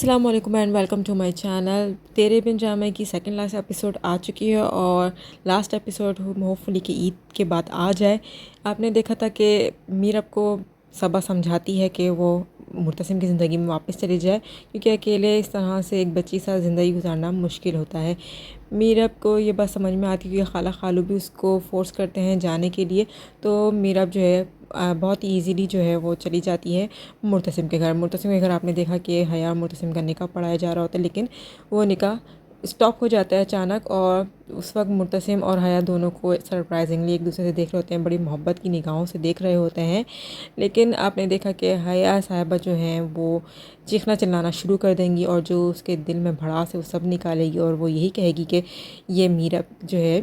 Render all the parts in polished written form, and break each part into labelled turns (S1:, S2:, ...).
S1: السلام علیکم and welcome to my channel. Tere Bin ڈرامے کی سیکنڈ لاسٹ ایپیسوڈ آ چکی ہے اور لاسٹ ایپیسوڈ ہوپ فلی کہ عید کے بعد آ جائے۔ آپ نے دیکھا تھا کہ میرب کو صبا سمجھاتی ہے کہ وہ مرتسم کی زندگی میں واپس چلی جائے، کیونکہ اکیلے اس طرح سے ایک بچی ساتھ زندگی گزارنا مشکل ہوتا ہے۔ میرب کو یہ بات سمجھ میں آتی ہے کہ خالہ خالو بھی اس کو فورس کرتے ہیں جانے کے لیے، تو میرب جو ہے بہت ایزیلی جو ہے وہ چلی جاتی ہے مرتسم کے گھر۔ مرتسم کے گھر آپ نے دیکھا کہ حیا اور مرتسم کا نکاح پڑھایا جا رہا ہوتا ہے، لیکن وہ نکاح اسٹاپ ہو جاتا ہے اچانک، اور اس وقت مرتسم اور حیا دونوں کو سرپرائزنگلی ایک دوسرے سے دیکھ رہے ہوتے ہیں، بڑی محبت کی نگاہوں سے دیکھ رہے ہوتے ہیں۔ لیکن آپ نے دیکھا کہ حیا صاحبہ جو ہیں وہ چیخنا چلانا شروع کر دیں گی، اور جو اس کے دل میں بھڑاس ہے وہ سب نکالے گی، اور وہ یہی کہے گی کہ یہ میرب جو ہے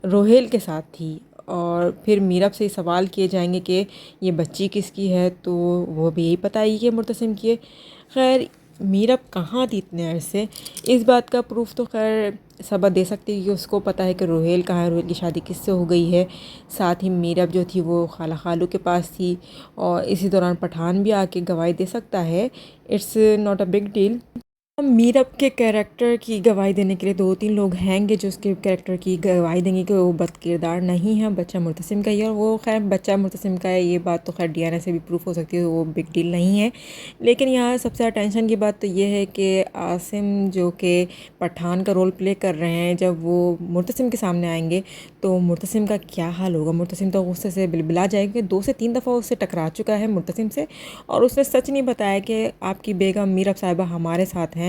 S1: روہیل کے ساتھ تھی، اور پھر میرب سے سوال کیے جائیں گے کہ یہ بچی کس کی ہے، تو وہ بھی یہی بتائے گی کہ مرتسم کی ہے۔ خیر میرب کہاں تھی اتنے عرصے، اس بات کا پروف تو خیر صبا دے سکتی ہے کہ اس کو پتہ ہے کہ روہیل کہاں ہے، روہیل کی شادی کس سے ہو گئی ہے۔ ساتھ ہی میرب جو تھی وہ خالہ خالو کے پاس تھی، اور اسی دوران پٹھان بھی آ کے گواہی دے سکتا ہے۔ It's not a big deal. Meerab کے کیریکٹر کی گواہی دینے کے لیے دو تین لوگ ہیں گے جو اس کے کیریکٹر کی گواہی دیں گے کہ وہ بد کردار نہیں ہے، بچہ مرتسم کا ہی ہے، اور وہ خیر بچہ مرتسم کا ہے، یہ بات تو خیر ڈی این اے سے بھی پروف ہو سکتی ہے، وہ بگ ڈیل نہیں ہے۔ لیکن یہاں سب سے اٹینشن کی بات تو یہ ہے کہ عاصم جو کہ پٹھان کا رول پلے کر رہے ہیں، جب وہ مرتسم کے سامنے آئیں گے تو مرتسم کا کیا حال ہوگا۔ مرتسم تو غصے سے بلبلا جائے گا، 2 سے 3 دفعہ اس سے ٹکرا چکا ہے مرتسم سے، اور اس نے سچ نہیں بتایا کہ آپ کی بیگم میرب صاحبہ ہمارے ساتھ ہیں،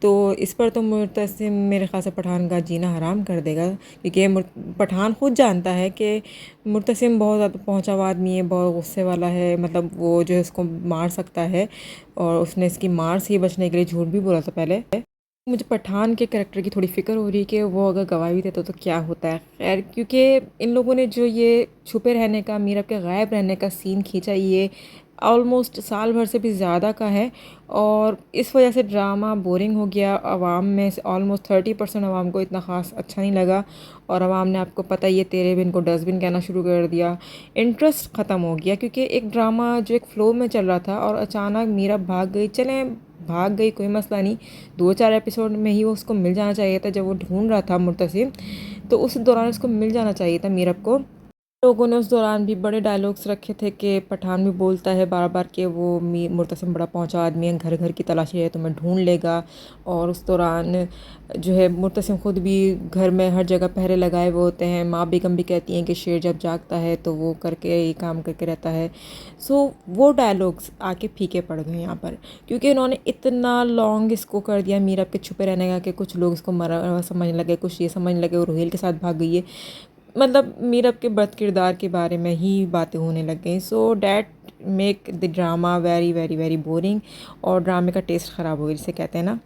S1: تو اس پر تو مرتسم میرے خیال سے پٹھان کا جینا حرام کر دے گا، کیونکہ پٹھان خود جانتا ہے کہ مرتسم بہت زیادہ پہنچا ہوا آدمی ہے، بہت غصے والا ہے، مطلب وہ جو اس کو مار سکتا ہے، اور اس نے اس کی مار سے ہی بچنے کے لیے جھوٹ بھی بولا تھا پہلے۔ مجھے پٹھان کے کریکٹر کی تھوڑی فکر ہو رہی ہے کہ وہ اگر گواہی بھی دیتا تو کیا ہوتا ہے۔ خیر کیونکہ ان لوگوں نے جو یہ چھپے رہنے کا، میرب کے غائب رہنے کا سین کھینچا، یہ آلموسٹ سال بھر سے بھی زیادہ کا ہے، اور اس وجہ سے ڈرامہ بورنگ ہو گیا۔ عوام میں سے آلموسٹ 30% عوام کو اتنا خاص اچھا نہیں لگا، اور عوام نے آپ کو پتہ ہی ہے تیرے بن کو ڈسٹ بن کہنا شروع کر دیا۔ انٹرسٹ ختم ہو گیا، کیونکہ ایک ڈرامہ جو ایک فلو میں چل رہا تھا اور اچانک میرب بھاگ گئی، چلیں بھاگ گئی کوئی مسئلہ نہیں، 2-4 ایپیسوڈ میں ہی وہ اس کو مل جانا چاہیے تھا، جب وہ ڈھونڈ رہا تھا مرتسم تو اس دوران اس کو مل جانا چاہیے تھا میرب کو۔ لوگوں نے اس دوران بھی بڑے ڈائلاگس رکھے تھے کہ پٹھان بھی بولتا ہے بار بار کہ وہ مرتسم بڑا پہنچا آدمی ہے، گھر گھر کی تلاشی ہے، تمہیں ڈھونڈ لے گا، اور اس دوران جو ہے مرتسم خود بھی گھر میں ہر جگہ پہرے لگائے ہوئے ہوتے ہیں، ماں بیگم بھی کہتی ہیں کہ شیر جب جاگتا ہے تو وہ کر کے یہ کام کر کے رہتا ہے۔ سو وہ ڈائلاگس آ کے پھیکے پڑ گئے یہاں پر، کیونکہ انہوں نے اتنا لانگ اس کو کر دیا میرب کے چھپے رہنے کا کہ کچھ لوگ اس کو مرا سمجھنے لگے، کچھ یہ سمجھنے لگے وہ روہیل کے ساتھ بھاگ گئی ہے، مطلب میرب کے بد کردار کے بارے میں ہی باتیں ہونے لگ گئیں۔ So that make the drama very very very boring, اور ڈرامے کا ٹیسٹ خراب ہو گیا جسے کہتے ہیں نا۔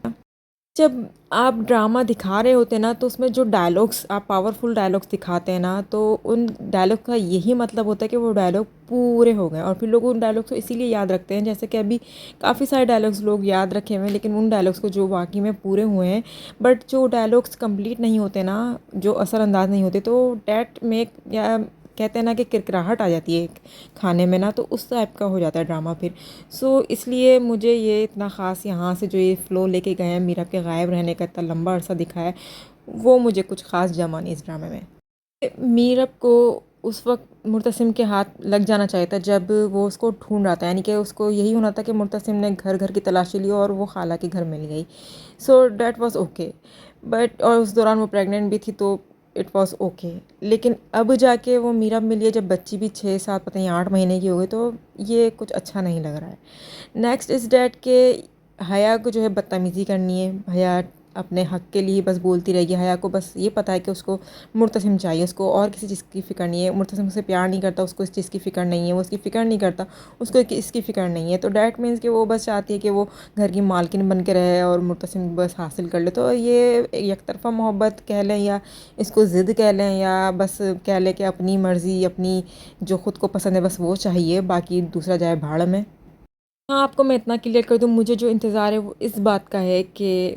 S1: جب آپ ڈرامہ دکھا رہے ہوتے ہیں نا، تو اس میں جو ڈائلاگس آپ پاورفل ڈائلاگس دکھاتے ہیں نا، تو ان ڈائلاگ کا یہی مطلب ہوتا ہے کہ وہ ڈائلاگ پورے ہو گئے، اور پھر لوگ ان ڈائلاگس کو اسی لیے یاد رکھتے ہیں، جیسے کہ ابھی کافی سارے ڈائلاگس لوگ یاد رکھے ہوئے ہیں، لیکن ان ڈائلاگس کو جو واقعی میں پورے ہوئے ہیں، بٹ جو ڈائلاگس کمپلیٹ نہیں ہوتے نا، جو اثر انداز نہیں ہوتے، تو دیٹ میک، یا کہتے ہیں نا کہ کرکراہٹ آ جاتی ہے کھانے میں نا، تو اس ٹائپ کا ہو جاتا ہے ڈرامہ پھر۔ سو اس لیے مجھے یہ اتنا خاص یہاں سے جو یہ فلو لے کے گئے ہیں، میرب کے غائب رہنے کا اتنا لمبا عرصہ دکھایا ہے، وہ مجھے کچھ خاص جمع نہیں اس ڈرامے میں۔ میرب کو اس وقت مرتسم کے ہاتھ لگ جانا چاہیے تھا جب وہ اس کو ڈھونڈ رہا تھا، یعنی کہ اس کو یہی ہونا تھا کہ مرتسم نے گھر گھر کی تلاشی لی اور وہ خالہ کے گھر مل گئی، so that was okay, but اور اس دوران وہ پریگننٹ بھی تھی تو اٹ واز اوکے۔ لیکن اب جا کے وہ میرب ملی ہے جب بچی بھی 6-7 پتہ نہیں 8 مہینے کی ہو گئی، تو یہ کچھ اچھا نہیں لگ رہا ہے۔ نیکسٹ از ڈیٹ کہ حیا کو جو ہے بدتمیزی کرنی ہے، حیا اپنے حق کے لیے بس بولتی رہے گی، حیا کو بس یہ پتہ ہے کہ اس کو مرتسم چاہیے، اس کو اور کسی چیز کی فکر نہیں ہے، مرتسم اسے پیار نہیں کرتا، اس کو اس چیز کی فکر نہیں ہے، وہ اس کی فکر نہیں کرتا، اس کو اس کی فکر نہیں ہے، تو دیٹ مینس کہ وہ بس چاہتی ہے کہ وہ گھر کی مالکن بن کے رہے اور مرتسم بس حاصل کر لے، تو یہ یک طرفہ محبت کہہ لیں یا اس کو ضد کہہ لیں، یا بس کہہ لیں کہ اپنی مرضی، اپنی جو خود کو پسند ہے بس وہ چاہیے، باقی دوسرا جائے بھاڑ میں۔ ہاں آپ کو میں اتنا کلیئر کر دوں، مجھے جو انتظار ہے وہ اس بات کا ہے کہ